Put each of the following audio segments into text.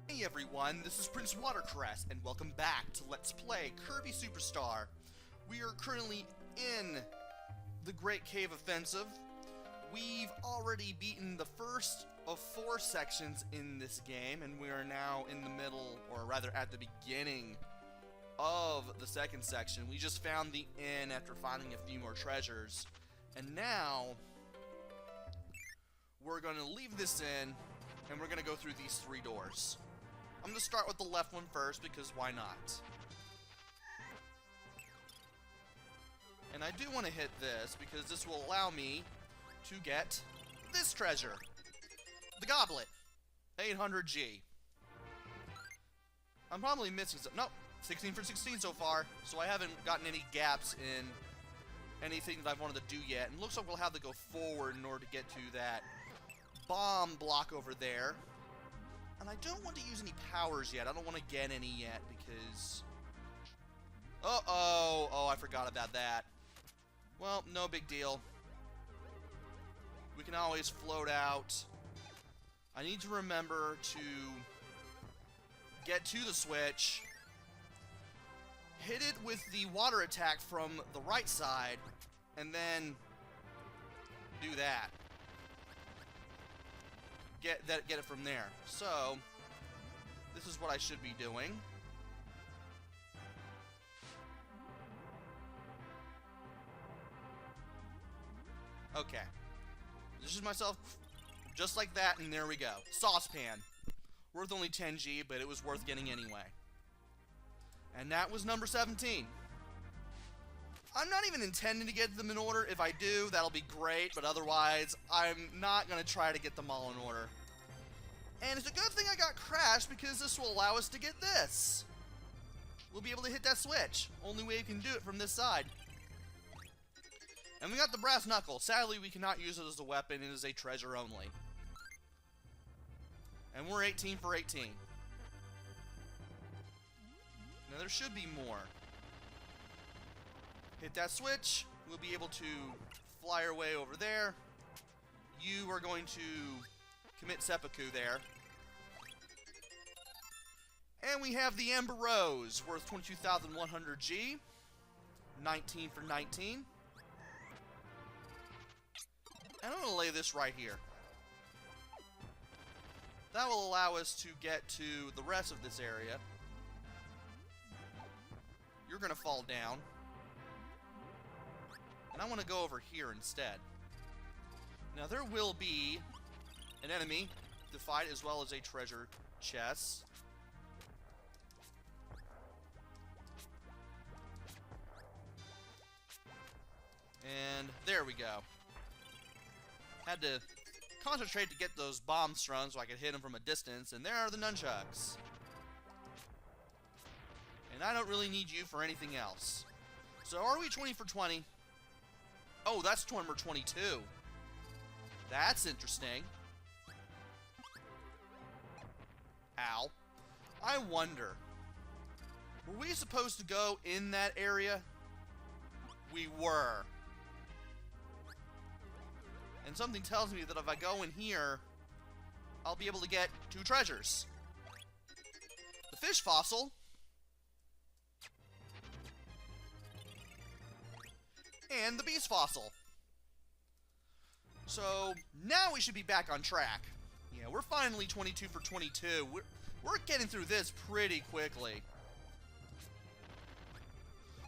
Hey everyone, this is PrinceWatercress, and welcome back to Let's Play Kirby Superstar. We are currently in the Great Cave Offensive. We've already beaten the first of 4 sections in this game, and we are now in the middle, or rather at the beginning of the second section. We just found the inn after finding a few more treasures, and now we're going to leave this inn, and we're going to go through these 3 doors. I'm going to start with the left one first, because why not? And I do want to hit this, because this will allow me to get this treasure. The goblet. 800G. I'm probably missing some. Nope. 16 for 16 so far, so I haven't gotten any gaps in anything that I've wanted to do yet. And it looks like we'll have to go forward in order to get to that bomb block over there. And I don't want to use any powers yet. I don't want to get any yet because... Uh-oh! Oh, I forgot about that. Well, no big deal. We can always float out. I need to remember to get to the switch, hit it with the water attack from the right side, and then do that. Get it from there. So, this is what I should be doing. Okay. Position myself just like that, and there we go. Saucepan. Worth only 10G, but it was worth getting anyway. And that was number 17. I'm not even intending to get them in order. If I do, that'll be great, but otherwise, I'm not going to try to get them all in order. And it's a good thing I got crashed, because this will allow us to get this. We'll be able to hit that switch. Only way you can do it from this side. And we got the brass knuckle. Sadly, we cannot use it as a weapon. It is a treasure only. And we're 18 for 18. Now, there should be more. Hit that switch. We'll be able to fly our way over there. You are going to commit seppuku there. And we have the Ember Rose, worth 22,100G. 19 for 19. And I'm going to lay this right here. That will allow us to get to the rest of this area. You're going to fall down. And I want to go over here instead. Now, there will be an enemy to fight as well as a treasure chest. And there we go. Had to concentrate to get those bombs thrown so I could hit them from a distance, and there are the nunchucks. And I don't really need you for anything else. So are we 20 for 20? Oh, that's number 22. That's interesting. Ow. I wonder, were we supposed to go in that area? We were. And something tells me that if I go in here, I'll be able to get 2 treasures. The fish fossil. And the beast fossil. So, now we should be back on track. Yeah, we're finally 22 for 22. We're getting through this pretty quickly.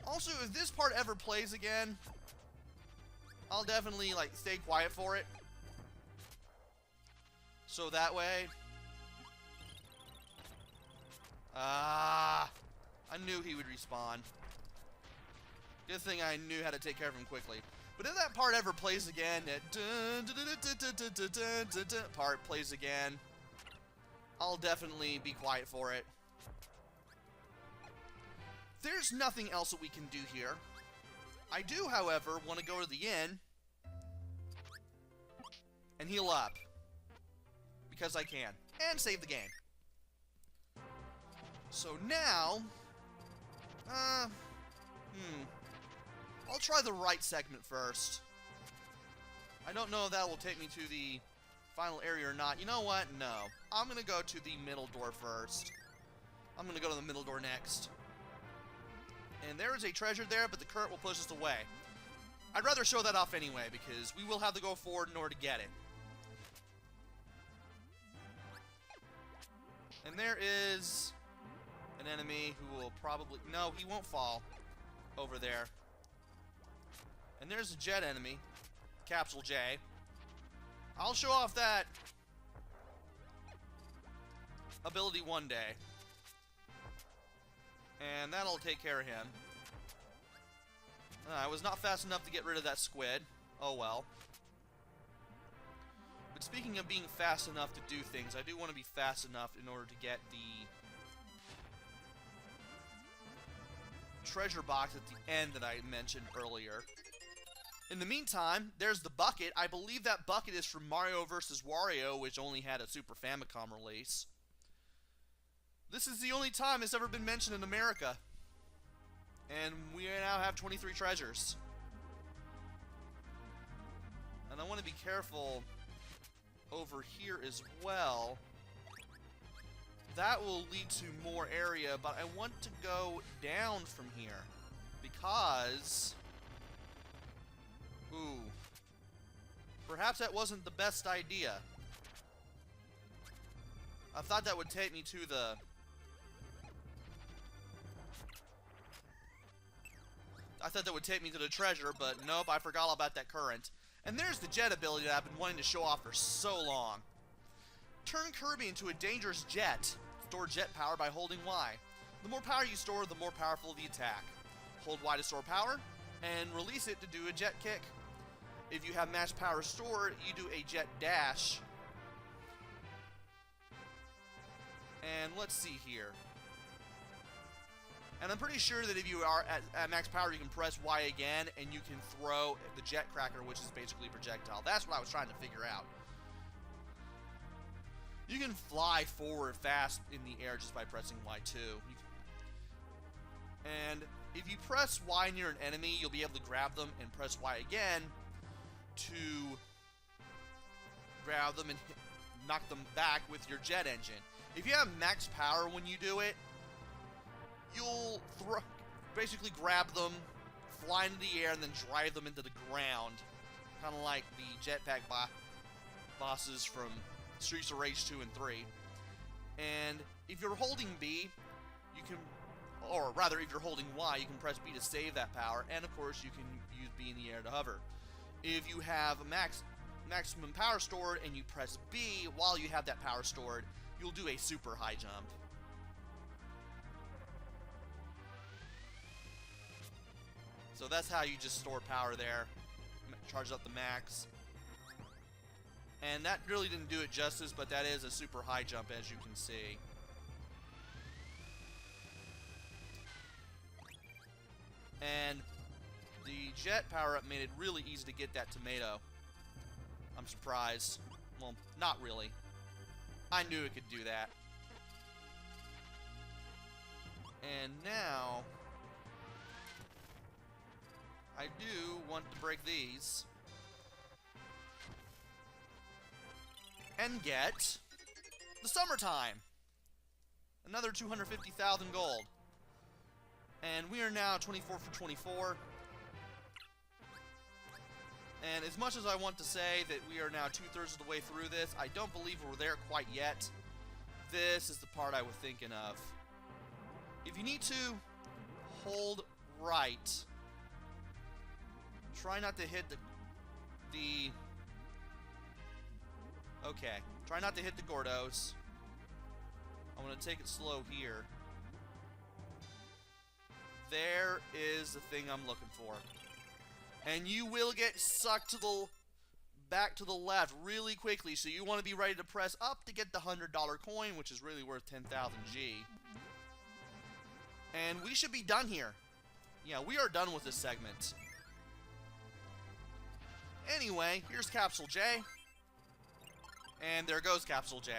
Also, if this part ever plays again, I'll definitely, like, stay quiet for it. So that way... I knew he would respawn. Good thing I knew how to take care of him quickly. But if that part ever plays again, that part plays again, I'll definitely be quiet for it. There's nothing else that we can do here. I do, however, want to go to the inn and heal up. Because I can. And save the game. So now... I'll try the right segment first. I don't know if that will take me to the final area or not. You know what? No. I'm going to go to the middle door first. I'm going to go to the middle door next. And there is a treasure there, but the current will push us away. I'd rather show that off anyway, because we will have to go forward in order to get it. And there is an enemy who will probably... No, he won't fall over there. And there's a jet enemy, Capsule J. I'll show off that ability one day. And that'll take care of him. I was not fast enough to get rid of that squid. Oh well. But speaking of being fast enough to do things, I do want to be fast enough in order to get the treasure box at the end that I mentioned earlier. In the meantime, there's the bucket. I believe that bucket is from Mario vs. Wario, which only had a Super Famicom release. This is the only time it's ever been mentioned in America. And we now have 23 treasures. And I want to be careful over here as well. That will lead to more area, but I want to go down from here. Because... Ooh. Perhaps that wasn't the best idea. I thought that would take me to the... treasure, but nope, I forgot all about that current. And there's the jet ability that I've been wanting to show off for so long. Turn Kirby into a dangerous jet. Store jet power by holding Y. The more power you store, the more powerful the attack. Hold Y to store power, and release it to do a jet kick. If you have max power stored, you do a jet dash. And let's see here. And I'm pretty sure that if you are at max power, you can press Y again, and you can throw the jet cracker, which is basically a projectile. That's what I was trying to figure out. You can fly forward fast in the air just by pressing Y2. And if you press Y near an enemy, you'll be able to grab them and press Y again to grab them and knock them back with your jet engine. If you have max power when you do it, you'll basically grab them, fly into the air, and then drive them into the ground. Kind of like the jetpack bosses from Streets of Rage 2 and 3. And if you're holding B, you can, or rather, if you're holding Y, you can press B to save that power, and of course, you can use B in the air to hover. If you have maximum power stored and you press B while you have that power stored, you'll do a super high jump. So that's how you just store power there. Charge up the max. And that really didn't do it justice, but that is a super high jump, as you can see. And the jet power-up made it really easy to get that tomato. I'm surprised. Well, not really. I knew it could do that. And now... I do want to break these. And get the summertime. Another 250,000 gold. And we are now 24 for 24. And as much as I want to say that we are now 2/3 of the way through this, I don't believe we're there quite yet. This is the part I was thinking of. If you need to, hold right. Try not to hit the okay. Try not to hit the Gordos. I'm going to take it slow here. There is the thing I'm looking for. And you will get sucked to the back to the left really quickly, so you want to be ready to press up to get the $100 coin, which is really worth 10,000 G. And we should be done here. Yeah, we are done with this segment. Anyway, here's Capsule J. And there goes Capsule J.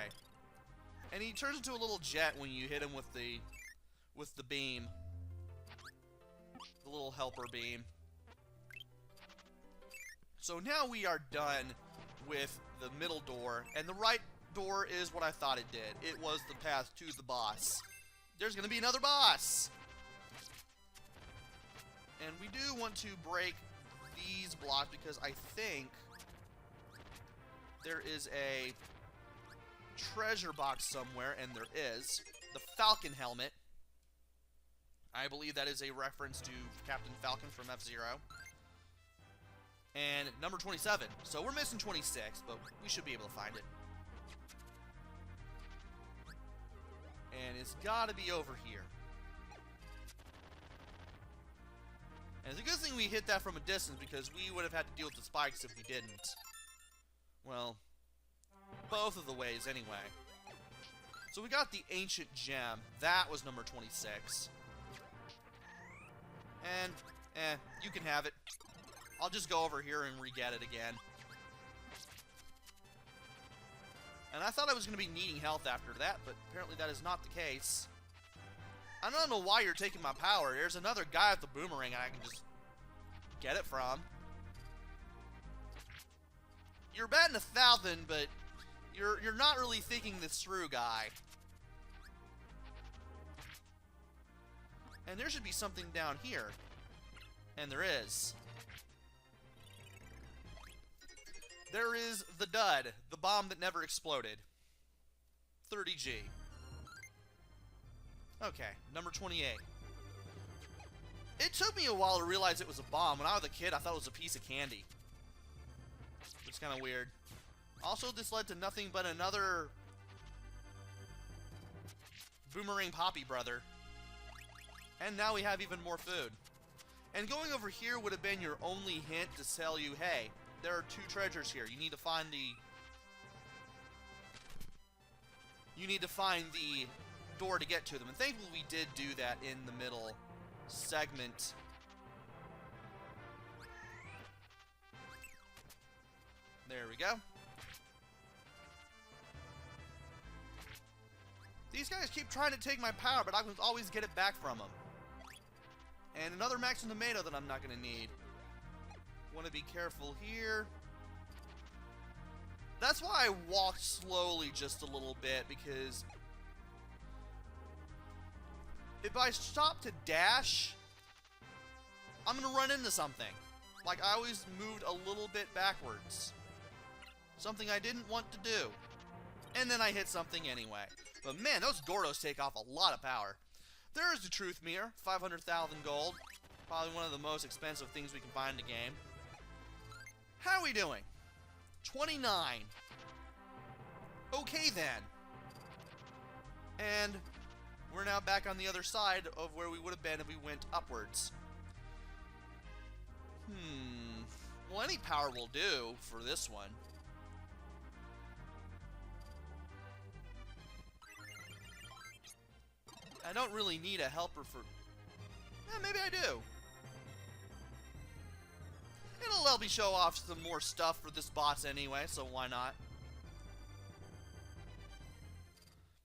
And he turns into a little jet when you hit him with the beam. The little helper beam. So now we are done with the middle door, and the right door is what I thought it did. It was the path to the boss. There's going to be another boss! And we do want to break these blocks because I think there is a treasure box somewhere, and there is. The Falcon helmet. I believe that is a reference to Captain Falcon from F-Zero. And number 27. So we're missing 26, but we should be able to find it. And it's got to be over here. And it's a good thing we hit that from a distance, because we would have had to deal with the spikes if we didn't. Well, both of the ways anyway. So we got the Ancient Gem. That was number 26. And, you can have it. I'll just go over here and re-get it again. And I thought I was going to be needing health after that, but apparently that is not the case. I don't know why you're taking my power. There's another guy with the boomerang and I can just get it from. You're batting 1,000, but you're not really thinking this through, guy. And there should be something down here. And there is. There is the dud, the bomb that never exploded. 30G. Okay, number 28. It took me a while to realize it was a bomb. When I was a kid, I thought it was a piece of candy. It's kind of weird. Also, this led to nothing but another Boomerang Poppy brother. And now we have even more food. And going over here would have been your only hint to tell you, hey, there are 2 treasures here. You need to find the door to get to them. And thankfully we did do that in the middle segment. There we go. These guys keep trying to take my power, but I can always get it back from them. And another Max and Tomato that I'm not going to need. Want to be careful here. That's why I walked slowly just a little bit, because if I stop to dash, I'm going to run into something. Like, I always moved a little bit backwards. Something I didn't want to do. And then I hit something anyway. But man, those Gordos take off a lot of power. There's the Truth Mirror, 500,000 gold. Probably one of the most expensive things we can find in the game. How are we doing? 29. Okay then. And we're now back on the other side of where we would have been if we went upwards. Well, any power will do for this one. I don't really need a helper for... maybe I do. It'll help me show off some more stuff for this boss anyway, so why not?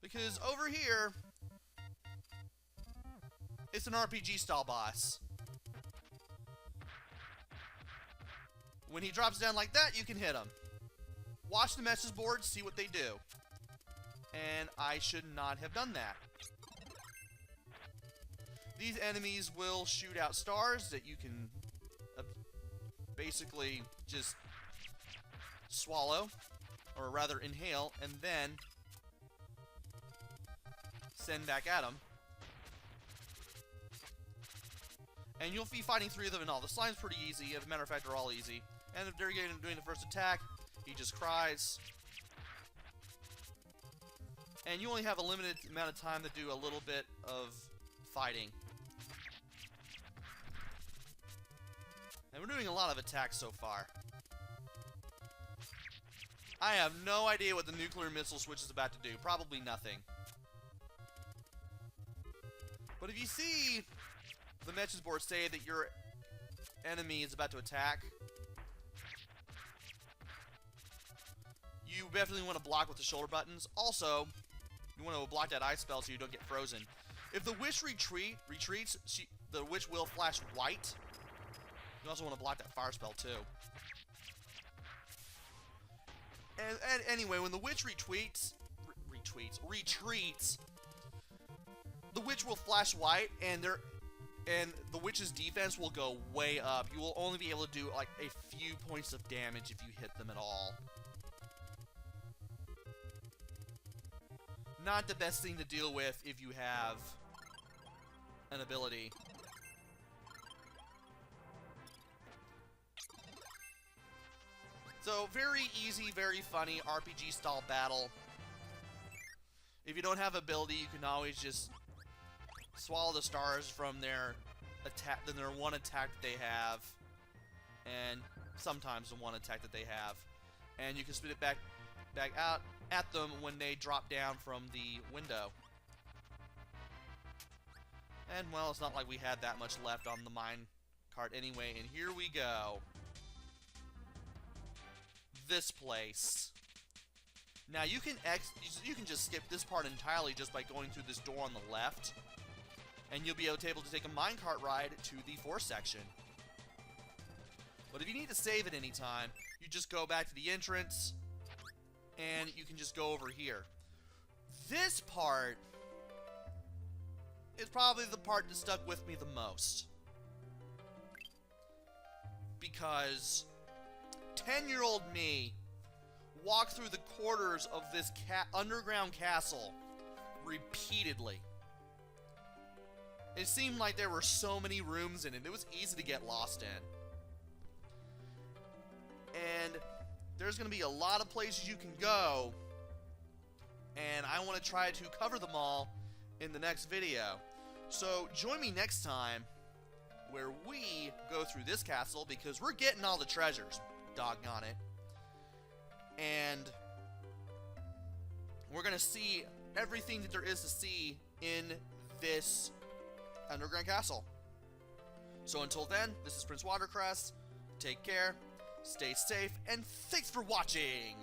Because over here, it's an RPG style boss. When he drops down like that, you can hit him. Watch the message board, see what they do. And I should not have done that. These enemies will shoot out stars that you can basically just swallow, or rather inhale, and then send back at them. And you'll be fighting 3 of them and all. The slime's pretty easy. As a matter of fact, they're all easy. And if they're doing the first attack, he just cries. And you only have a limited amount of time to do a little bit of fighting. And we're doing a lot of attacks so far. I have no idea what the nuclear missile switch is about to do. Probably nothing. But if you see the message board say that your enemy is about to attack, you definitely want to block with the shoulder buttons. Also, you want to block that ice spell so you don't get frozen. If the witch retreats, the witch will flash white. You also want to block that fire spell too. And anyway, when the witch retreats, the witch will flash white, and the witch's defense will go way up. You will only be able to do like a few points of damage if you hit them at all. Not the best thing to deal with if you have an ability. So, very easy, very funny RPG style battle. If you don't have ability, you can always just swallow the stars from their attack, then their one attack that they have, and sometimes the one attack that they have, and you can spit it back out at them when they drop down from the window. And well, it's not like we had that much left on the mine cart anyway, and here we go. This place. Now you can just skip this part entirely just by going through this door on the left, and you'll be able to take a minecart ride to the fourth section. But if you need to save at any time, you just go back to the entrance, and you can just go over here. This part is probably the part that stuck with me the most, because 10-year-old me walked through the quarters of this underground castle repeatedly. It seemed like there were so many rooms in it. It was easy to get lost in. And there's going to be a lot of places you can go, and I want to try to cover them all in the next video. So join me next time where we go through this castle, because we're getting all the treasures. Doggone it. And we're going to see everything that there is to see in this underground castle. So until then, this is PrinceWatercress. Take care, stay safe, and thanks for watching!